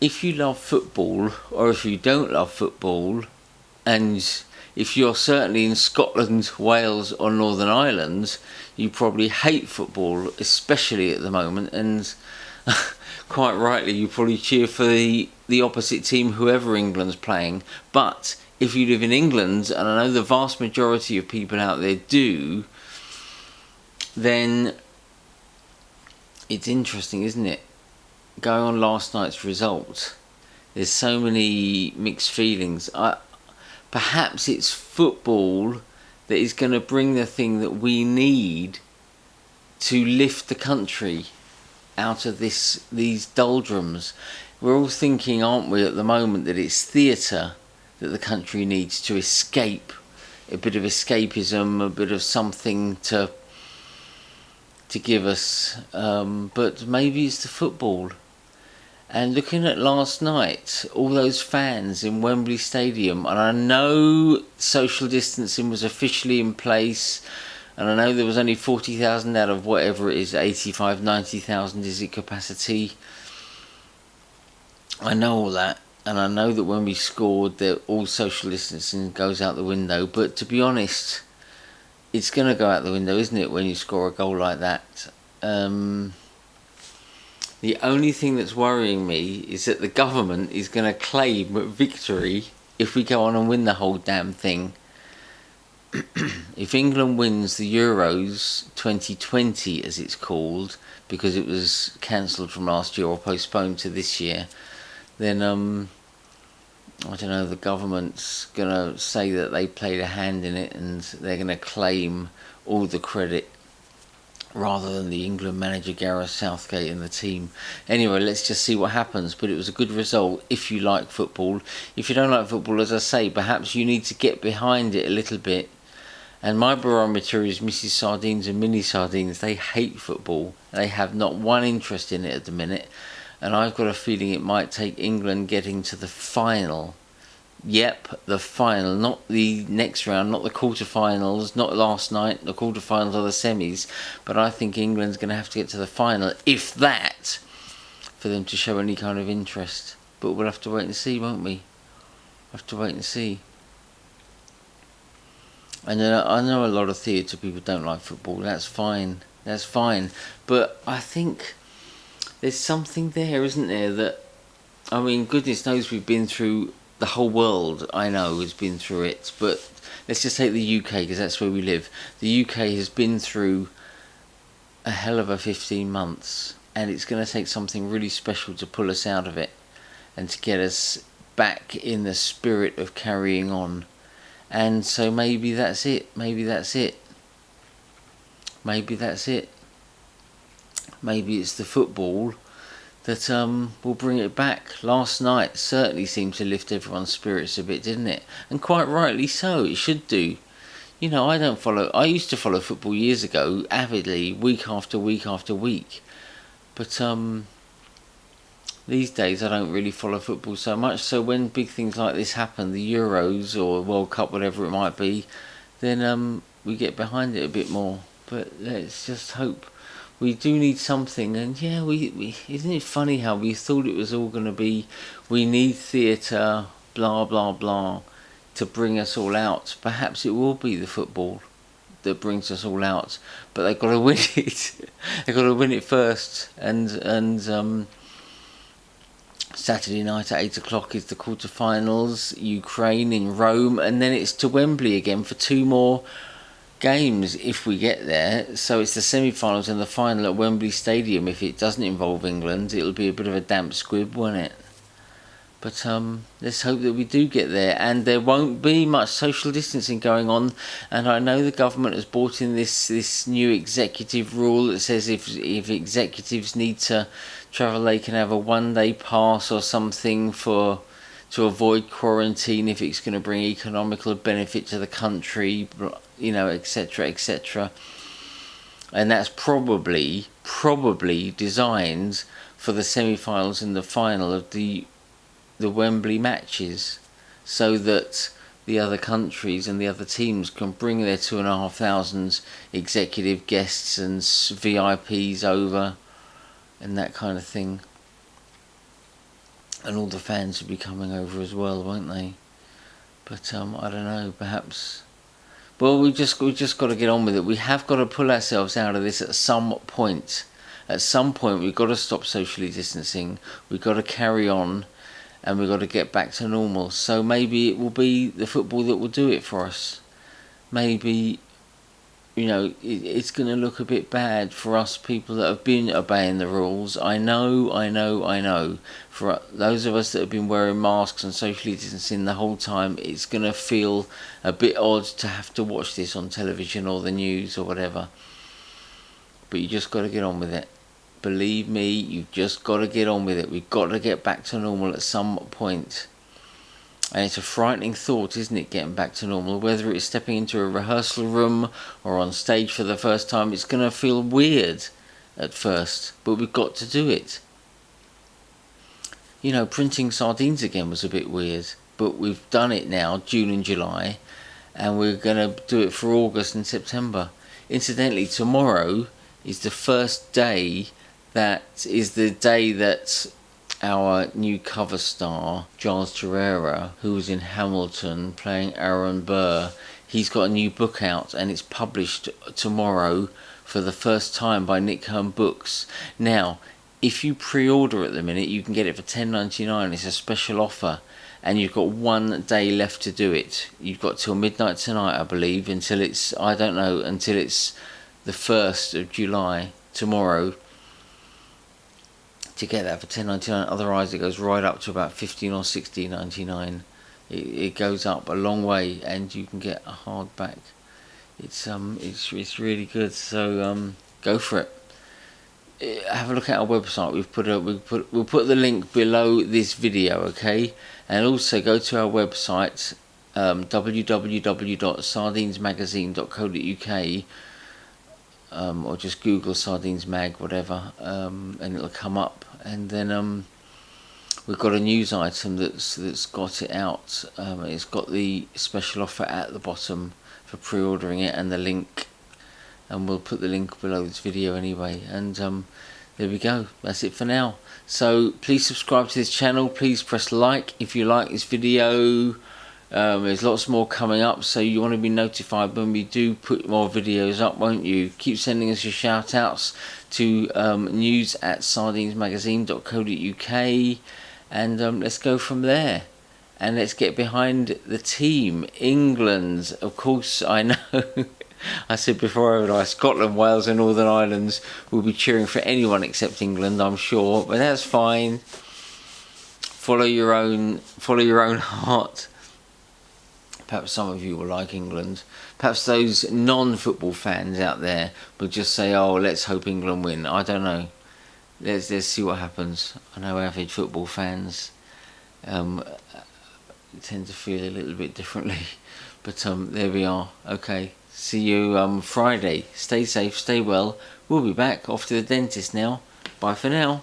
if you love football or if you don't love football, and if you're certainly in Scotland, Wales or Northern Ireland, you probably hate football, especially at the moment, and quite rightly you probably cheer for the opposite team, whoever England's playing. But if you live in England, and I know the vast majority of people out there do, then it's interesting, isn't it? Going on last night's result, there's so many mixed feelings. Perhaps it's football that is going to bring the thing that we need to lift the country out of these doldrums. We're all thinking, aren't we, at the moment, that it's theatre that the country needs to escape, a bit of escapism, a bit of something to give us, but maybe it's the football. And looking at last night, all those fans in Wembley Stadium, and I know social distancing was officially in place, and I know there was only 40,000 out of whatever it is, 85, 90,000 is it capacity. I know all that, and I know that when we scored, that all social distancing goes out the window, but to be honest, it's going to go out the window, isn't it, when you score a goal like that? The only thing that's worrying me is that the government is going to claim victory if we go on and win the whole damn thing. If England wins the Euros 2020, as it's called, because it was cancelled from last year or postponed to this year, then I don't know, the government's going to say that they played a hand in it and they're going to claim all the credit, rather than the England manager Gareth Southgate and the team. Anyway, let's just see what happens. But it was a good result if you like football. If you don't like football, as I say, perhaps you need to get behind it a little bit. And my barometer is Mrs. Sardines and Mini Sardines. They hate football. They have not one interest in it at the minute. And I've got a feeling it might take England getting to the final. Yep, the final, not the next round, not the quarterfinals, not last night, the quarterfinals or the semis, but I think England's going to have to get to the final, if that, for them to show any kind of interest. But we'll have to wait and see, won't we? Have to wait and see. And I know a lot of theatre people don't like football. That's fine. That's fine. But I think there's something there, isn't there? That, I mean, goodness knows we've been through. The whole world, I know, has been through it, but let's just take the UK, because that's where we live. The UK has been through a hell of a 15 months, and it's going to take something really special to pull us out of it and to get us back in the spirit of carrying on. And so maybe that's it. Maybe that's it. Maybe that's it. Maybe it's the football that will bring it back. Last night certainly seemed to lift everyone's spirits a bit, didn't it? And quite rightly so, it should do. You know, I used to follow football years ago, avidly, week after week after week. But these days I don't really follow football so much, so when big things like this happen, the Euros or World Cup, whatever it might be, then we get behind it a bit more. But let's just hope. We do need something, and yeah, we isn't it funny how we thought it was all going to be, we need theatre, blah blah blah, to bring us all out. Perhaps it will be the football that brings us all out, but they've got to win it. They've got to win it first, and Saturday night at 8 o'clock is the quarterfinals, Ukraine in Rome, and then it's to Wembley again for 2 more games if we get there. So it's the semi-finals and the final at Wembley Stadium. If it doesn't involve England, it'll be a bit of a damp squib, won't it? But let's hope that we do get there, and there won't be much social distancing going on. And I know the government has brought in this new executive rule that says if executives need to travel, they can have a 1-day pass or something to avoid quarantine if it's going to bring economical benefit to the country, you know, etc., etc. And that's probably designed for the semi-finals and the final of the Wembley matches, so that the other countries and the other teams can bring their 2,500 executive guests and VIPs over and that kind of thing. and all the fans will be coming over as well, won't they? But I don't know. Perhaps. Well, we just got to get on with it. We have got to pull ourselves out of this at some point. At some point, we've got to stop socially distancing. We've got to carry on, and we've got to get back to normal. So maybe it will be the football that will do it for us. Maybe, it's going to look a bit bad for us people that have been obeying the rules. I know. For those of us that have been wearing masks and socially distancing the whole time, it's going to feel a bit odd to have to watch this on television or the news or whatever. But you just got to get on with it. Believe me, you've just got to get on with it. We've got to get back to normal at some point. And it's a frightening thought, isn't it, getting back to normal? Whether it's stepping into a rehearsal room or on stage for the first time, it's going to feel weird at first. But we've got to do it. Printing sardines again was a bit weird. But we've done it now, June and July. And we're going to do it for August and September. Incidentally, tomorrow is the first day that our new cover star, Giles Terera, who was in Hamilton playing Aaron Burr, he's got a new book out and it's published tomorrow for the first time by Nick Hearn Books. Now, if you pre-order at the minute, you can get it for $10.99. It's a special offer and you've got 1 day left to do it. You've got till midnight tonight, I believe, until it's the 1st of July, tomorrow, to get that for $10.99. Otherwise it goes right up to about $15 or $16.99. It goes up a long way and you can get a hardback. It's really good, so go for it. Have a look at our website. We'll put the link below this video, okay? And also go to our website, www.sardinesmagazine.co.uk, or just Google Sardines Mag, whatever, and it'll come up. And then we've got a news item that's got it out. It's got the special offer at the bottom for pre-ordering it and the link. And we'll put the link below this video anyway. And there we go. That's it for now. So please subscribe to this channel. Please press like if you like this video. There's lots more coming up, so you want to be notified when we do put more videos up, won't you? Keep sending us your shout outs to news@sardinesmagazine.co.uk, and let's go from there. And let's get behind the team. England, of course, I know. I said before, Scotland, Wales and Northern Ireland will be cheering for anyone except England, I'm sure, but that's fine. Follow your own heart. Perhaps some of you will like England. Perhaps those non-football fans out there will just say, oh, let's hope England win. I don't know. Let's see what happens. I know average football fans tend to feel a little bit differently. But there we are. Okay. See you Friday. Stay safe, stay well. We'll be back. Off to the dentist now. Bye for now.